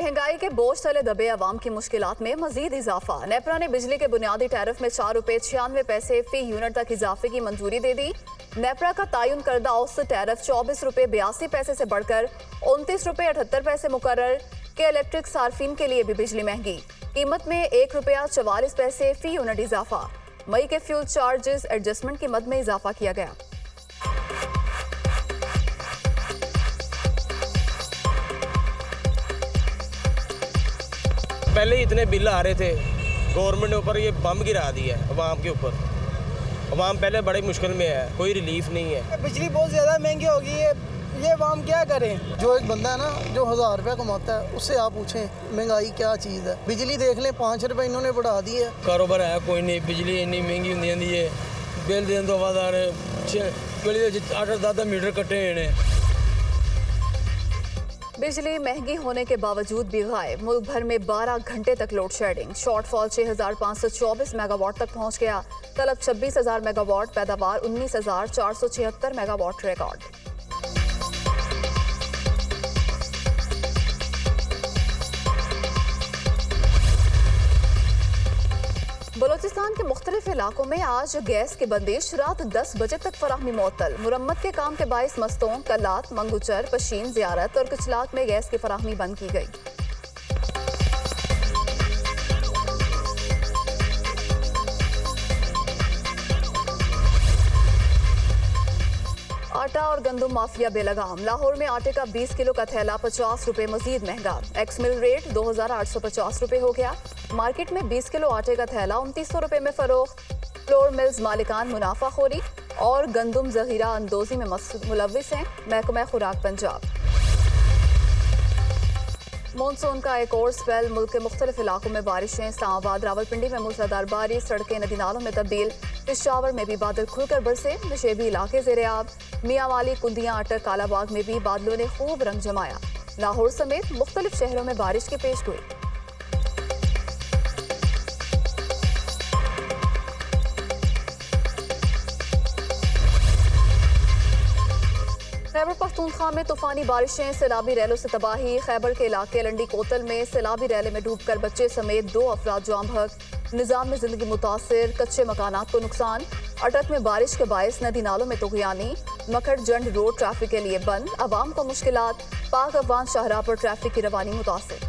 महंगाई के बोझ तले दबे अवाम की मुश्किलात में मजीद इजाफा। नेपरा ने बिजली के बुनियादी टैरिफ में 4 रुपए 96 पैसे फी यूनिट तक इजाफे की मंजूरी दे दी। नेपरा का तयन करदा औसत टैरिफ 24 रुपए 82 पैसे से बढ़कर 29 रुपए 78 पैसे मुकर्रर के इलेक्ट्रिक सार्फिन के लिए भी बिजली महंगी। कीमत में 1 रुपया 44 पैसे फी यूनिट इजाफा। मई के फ्यूल चार्जेस एडजस्टमेंट की मद में इजाफा किया गया। पहले ही इतने बिल आ रहे थे, गवर्नमेंट ने ऊपर ये बम गिरा दिया है अवाम के ऊपर। अवाम पहले बड़ी मुश्किल में है, कोई रिलीफ नहीं है। बिजली बहुत ज़्यादा महंगी हो गई है, ये अवाम क्या करें। जो एक बंदा है ना जो 1000 रुपया कमाता है उससे आप पूछें महंगाई क्या चीज़ है। बिजली देख लें 5 रुपये इन्होंने बढ़ा दी है। कारोबार है कोई नहीं, बिजली इन्नी महंगी होंगी है, बिल देने तो बाद 8-10 मीटर कट्टे हैं। बिजली महंगी होने के बावजूद भी गायब। मुल्क भर में 12 घंटे तक लोड शेडिंग। शॉर्टफॉल 6524 मेगावाट तक पहुंच गया। तलब 26,000 मेगावाट, पैदावार 19,476 मेगावाट रिकॉर्ड। बलोचिस्तान के मुख्तलिफ इलाकों में आज गैस की बंदिश। रात 10 बजे तक फराहमी मुअत्तल। मुरम्मत के काम के बाइस मस्तों, कलात, मंगूचर, पशीन, जियारत और कुचलात में गैस की फराहमी बंद की गई। आटा और गंदम माफिया बेलगाम। लाहौर में आटे का 20 किलो का थैला 50 रुपए मजीद महंगा। एक्स मिल रेट 2850 रुपए हो गया। मार्केट में 20 किलो आटे का थैला 2900 रुपए में फरोख्त। फ्लोर मिल्स मालिकान मुनाफाखोरी और गंदम जहीरा अंदोजी में मुलविस हैं। महकमा खुराक पंजाब। मानसून का एक और स्पेल। मुल्क के मुख्तलिफ इलाकों में बारिशें। इस्लामाबाद, रावलपिंडी में मूसलाधार बारिश, सड़कें नदी नालों में तब्दील। पेशावर में भी बादल खुलकर बरसे। नशेबी इलाके ज़ेर-ए-आब। मियां वाली, कुंदियां, अटक, कालाबाग में भी बादलों ने खूब रंग जमाया। लाहौर समेत मुख्तलिफ शहरों में बारिश की पेशगोई। खैबर पख्तूनख्वा में तूफानी बारिशें, सैलाबी रैलों से तबाही। खैबर के इलाके लंडी कोतल में सैलाबी रैले में डूबकर बच्चे समेत 2 अफराद जाम बहक। निजाम में जिंदगी मुतासिर, कच्चे मकानात को नुकसान। अटक में बारिश के बायस नदी नालों में तुगयानी। मखड़ जंड रोड ट्रैफिक के लिए बंद। अवाम को मुश्किलात। पाक अफगान शाहराह पर ट्रैफिक की रवानी मुतासिर।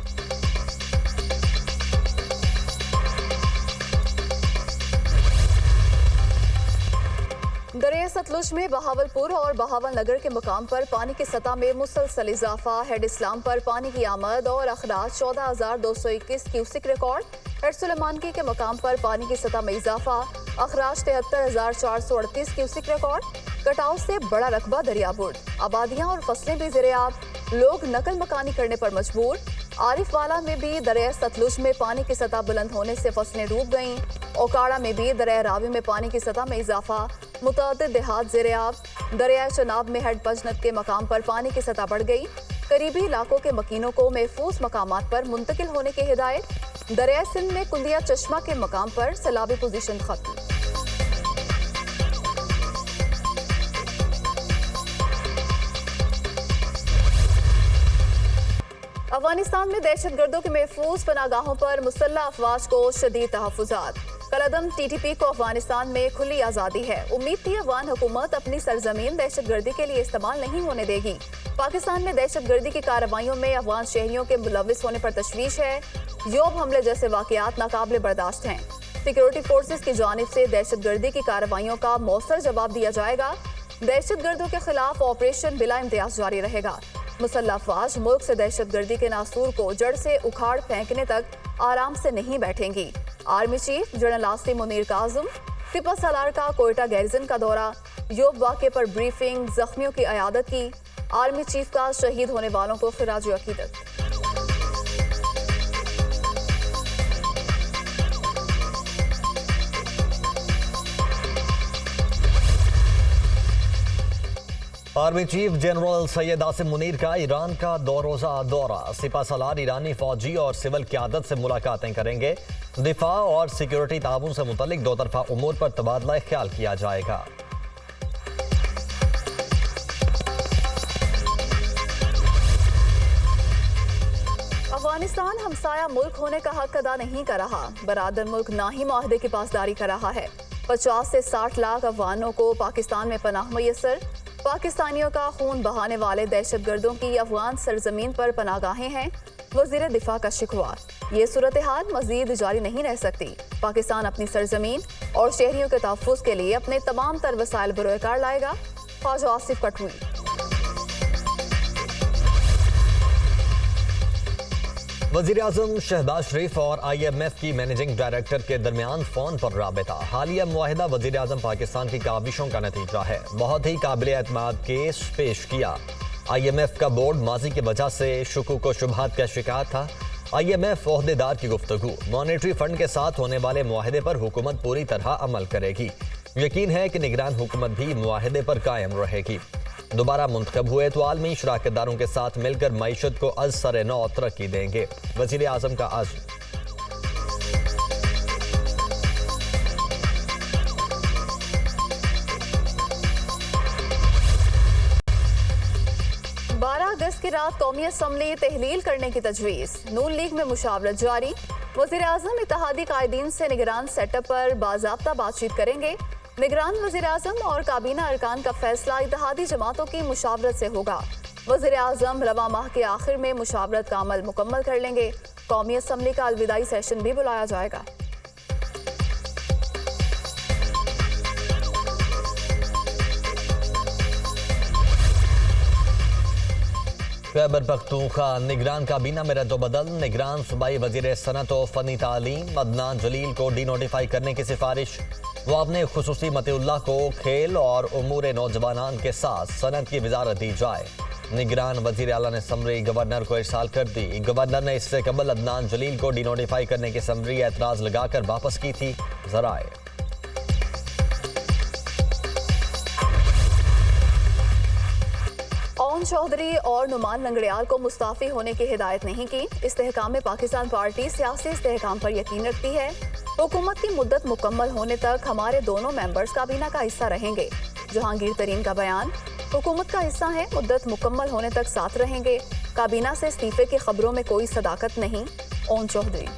दरिया सतलुज में बहावलपुर और बहावल नगर के मुकाम पर पानी की सतह में मुसलसल इजाफा। हेड इस्लाम पर पानी की आमद और अखराज 14,221 क्यूसिक रिकॉर्ड। हेड सुलेमानकी के मुकाम पर पानी की सतह में इजाफा। अखराज 73,438 क्यूसिक रिकॉर्ड। कटाव से बड़ा रकबा दरियाबुर्द। आबादियां और फसलें भी ज़ेर-ए-आब। लोग नकल मकानी करने पर मजबूर। आरिफवाला में भी दरिया सतलुज में पानी की सतह बुलंद होने से फसलें डूब गईं। ओकाड़ा में भी दरिया रावी में पानी की सतह में इजाफा। मुतअद्दिद देहात ज़ेर-ए-आब। दरिया चनाब में हेड पजनत के मकाम पर पानी की सतह बढ़ गई। करीबी इलाकों के मकीनों को महफूज मकामात पर मुंतकिल होने की हिदायत। दरिया सिंध में कुंदिया चश्मा के मकाम पर सैलाबी पोजीशन खत्म। अफगानिस्तान में दहशतगर्दों के महफूज पनागाहों पर मुसल्लह अफवाज को शदीद तहफ़्फ़ुज़ात। कलअदम TTP को अफगानिस्तान में खुली आज़ादी है। उम्मीद थी अफगान हुकूमत अपनी सरजमीन दहशतगर्दी के लिए इस्तेमाल नहीं होने देगी। पाकिस्तान में दहशतगर्दी की कार्रवाइयों में अफगान शहरियों के मुलविस होने पर तशवीश है। योब हमले जैसे वाक़यात नाकाबिले बर्दाश्त हैं। सिक्योरिटी फोर्सेस की जानिब से दहशतगर्दी की कार्रवाइयों का मौसर जवाब दिया जाएगा। दहशतगर्दों के खिलाफ ऑपरेशन बिला इम्तियाज जारी रहेगा। मुसल्लह अफवाज मुल्क से दहशतगर्दी के नासूर को जड़ से उखाड़ फेंकने तक आराम से नहीं बैठेंगी। Army chief general Asim Munir Kazim. सिपह सालार का कोयटा गैरिजन का दौरा। योब वाक़े पर ब्रीफिंग। जख्मियों की अयादत की। आर्मी चीफ का शहीद होने वालों को खिराज अकीदत। Army chief general Syed Asim Munir का ईरान का 2 रोज़ा दौरा। सिपह सालार ईरानी फौजी और सिविल क़यादत से मुलाकातें करेंगे। दिफा और सिक्योरिटी ताउन से मुतल्लिक 2 तरफ़ा उमूर पर तबादला ख्याल किया जाएगा। अफगानिस्तान हमसाया मुल्क होने का हक अदा नहीं कर रहा। बरादर मुल्क ना ही माहदे की पासदारी कर रहा है। 50 से 60 लाख अफगानों को पाकिस्तान में पनाह मुयस्सर। पाकिस्तानियों का खून बहाने वाले दहशतगर्दों की अफगान सरजमीन पर पनाहगाहें हैं। वजीर दिफा का शिकवा, ये सूरत हाल मजीद जारी नहीं रह सकती। पाकिस्तान अपनी सरजमीन और शहरियों के तहफ़्फ़ुज़ के लिए अपने तमाम तर वसाइल बरोकार लाएगा। ख्वाजा आसिफ का ट्वीट। वज़ीर-ए-आज़म शहबाज शरीफ और IMF की मैनेजिंग डायरेक्टर के दरमियान फोन पर राबता। हालिया मुआहिदा वज़ीर-ए-आज़म पाकिस्तान की काविशों का नतीजा है। बहुत ही काबिल एतमाद केस पेश किया। IMF का बोर्ड माजी की वजह से शुकूक व शुबहात का शिकार था। IMF ओहदेदार की गुफ्तगू, मॉनेटरी फंड के साथ होने वाले मुआहिदे पर हुकूमत पूरी तरह अमल करेगी। यकीन है कि निगरान हुकूमत भी मुआहिदे पर कायम रहेगी। दोबारा मुंतखब हुए तो आलमी शराकतदारों के साथ मिलकर मईशत को अज़-सर नौ तरक्की देंगे। वज़ीर आज़म का अज़्म। अगस्त की रात कौमी असम्बली तहलील करने की तजवीज़। नून लीग में मुशावरत जारी। वज़ीर आज़म इत्तेहादी कायदीन से निगरान सेटअप पर बाज़ाब्ता बातचीत करेंगे। निगरान वज़ीर आज़म और काबीना अरकान का फैसला इत्तेहादी जमातों की मुशावरत से होगा। वज़ीर आज़म रवा माह के आखिर में मुशावरत का अमल मुकम्मल कर लेंगे। कौमी असम्बली का अलविदाई सेशन भी बुलाया जाएगा। खैबर पख्तूनख्वा निगरान काबीना में रद्दोबदल। निगरान सूबाई वज़ीर सनत व फ़नी तालीम अदनान जलील को डी नोटिफाई करने की सिफारिश। वावने खुसूसी मतिउल्लाह को खेल और उमूर नौजवानान के साथ सनत की वजारत दी जाए। निगरान वज़ीर आला ने समरी गवर्नर को इरसाल कर दी। गवर्नर ने इससे कबल अदनान जलील को डी नोटिफाई करने की समरी एतराज़ लगाकर वापस की थी। ज़राए ओन चौधरी और नुमान लंगड़ियाल को मुस्ताफी होने की हिदायत नहीं की। इस्तेहकाम में पाकिस्तान पार्टी सियासी इस्तेहकाम पर यकीन रखती है। हुकूमत की मुद्दत मुकम्मल होने तक हमारे दोनों मेंबर्स काबीना का हिस्सा रहेंगे। जहांगीर तरीन का बयान, हुकूमत का हिस्सा है, मुद्दत मुकम्मल होने तक साथ रहेंगे। काबीना से इस्तीफे की खबरों में कोई सदाकत नहीं। ओन चौधरी।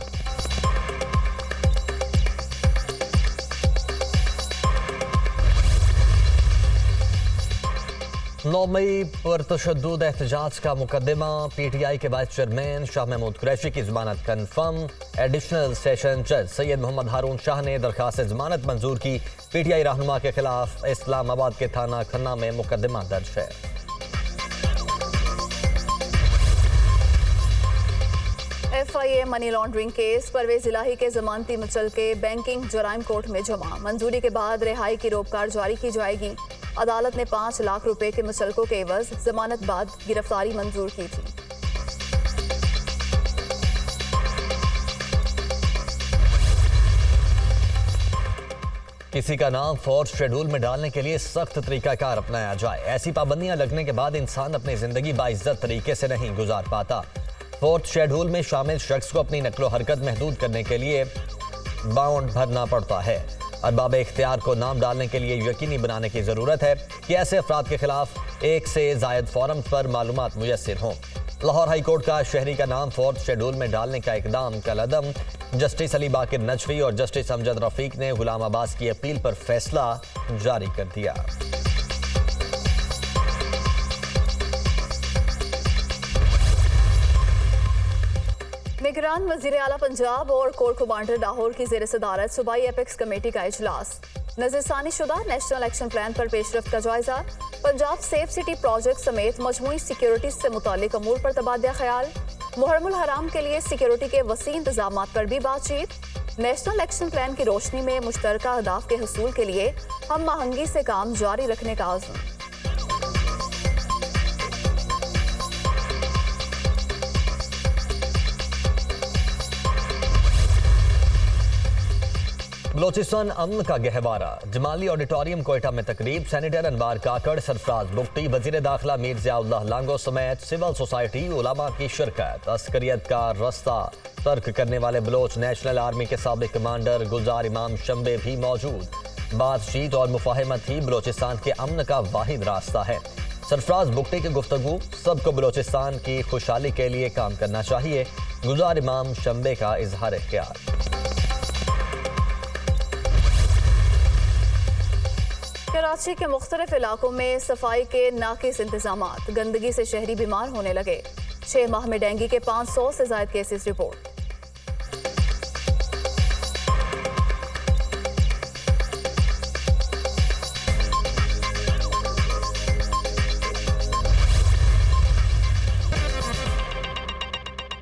9 मई पर तशद्दुद एहतजाज का मुकदमा। PTI के वाइस चेयरमैन शाह महमूद कुरैशी की जमानत कन्फर्म। एडिशनल सेशन जज सैयद मोहम्मद हारून शाह ने दरखास्त जमानत मंजूर की। PTI रहनुमा के खिलाफ इस्लामाबाद के थाना खन्ना में मुकदमा दर्ज है। FIA money laundering case. Pervez Elahi के जमानती मुचलके बैंकिंग जराइम कोर्ट में जमा। मंजूरी के बाद रिहाई की रोपकार जारी की जाएगी। अदालत ने 5 लाख रुपए के मुचलकों के एवज जमानत बाद गिरफ्तारी मंजूर की थी। किसी का नाम फोर्थ शेड्यूल में डालने के लिए सख्त तरीकाकार अपनाया जाए। ऐसी पाबंदियां लगने के बाद इंसान अपनी जिंदगी बाइज्जत तरीके से नहीं गुजार पाता। फोर्थ शेड्यूल में शामिल शख्स को अपनी नकलो हरकत महदूद करने के लिए बाउंड भरना पड़ता है। अरबाब इख्तियार को नाम डालने के लिए यकीनी बनाने की जरूरत है कि ऐसे अफराद के खिलाफ एक से जायद फॉर्म पर मालूमात मुयस्सर हों। लाहौर हाई कोर्ट का शहरी का नाम फोर्थ शेड्यूल में डालने का इकदाम कलअदम। जस्टिस अली बाकिर नजफी और जस्टिस अमजद रफीक ने गुलाम अब्बास की अपील पर फैसला जारी कर दिया। निगरान वजीर आला पंजाब और कोर कमांडर लाहौर की ज़ेर सदारत सूबाई एपेक्स कमेटी का इजलास। नज़रसानी शुदा नेशनल एक्शन प्लान पर पेशरफ्त का जायजा। पंजाब सेफ सिटी प्रोजेक्ट समेत मजमूई सिक्योरिटी से मुतालिक अमूर पर तबादला ख्याल। मुहर्रमुल हराम के लिए सिक्योरिटी के वसी इंतजाम पर भी बातचीत। नेशनल एक्शन प्लान की रोशनी में मुश्तरका अहदाफ के हसूल के लिए हम आहंगी से काम जारी रखने का आज़म। बलोचिस्तान अमन का गहवारा। जमाली ऑडिटोरियम कोयटा में तकरीब। सेनेटर अनवार काकड़, सरफराज बुख्ती, वजीर दाखिला मीर ज़ियाउल्लाह लांगो समेत सिविल सोसाइटी उलमा की शिरकत। अस्करियत का रास्ता तर्क करने वाले बलोच नेशनल आर्मी के साबिक कमांडर गुलजार इमाम शंबे भी मौजूद। बातचीत और मुफाहमत ही बलोचिस्तान के अमन का वाहिद रास्ता है। सरफराज बुगटी की गुफ्तगू, सबको बलोचिस्तान की खुशहाली के लिए काम करना चाहिए, गुलजार इमाम शंबे का इजहार ख्याल। कराची के मुख्तलिफ इलाकों में सफाई के नाकिस इंतजामात, गंदगी से शहरी बीमार होने लगे। 6 माह में डेंगू के 500 से ज्यादा केसेस रिपोर्ट।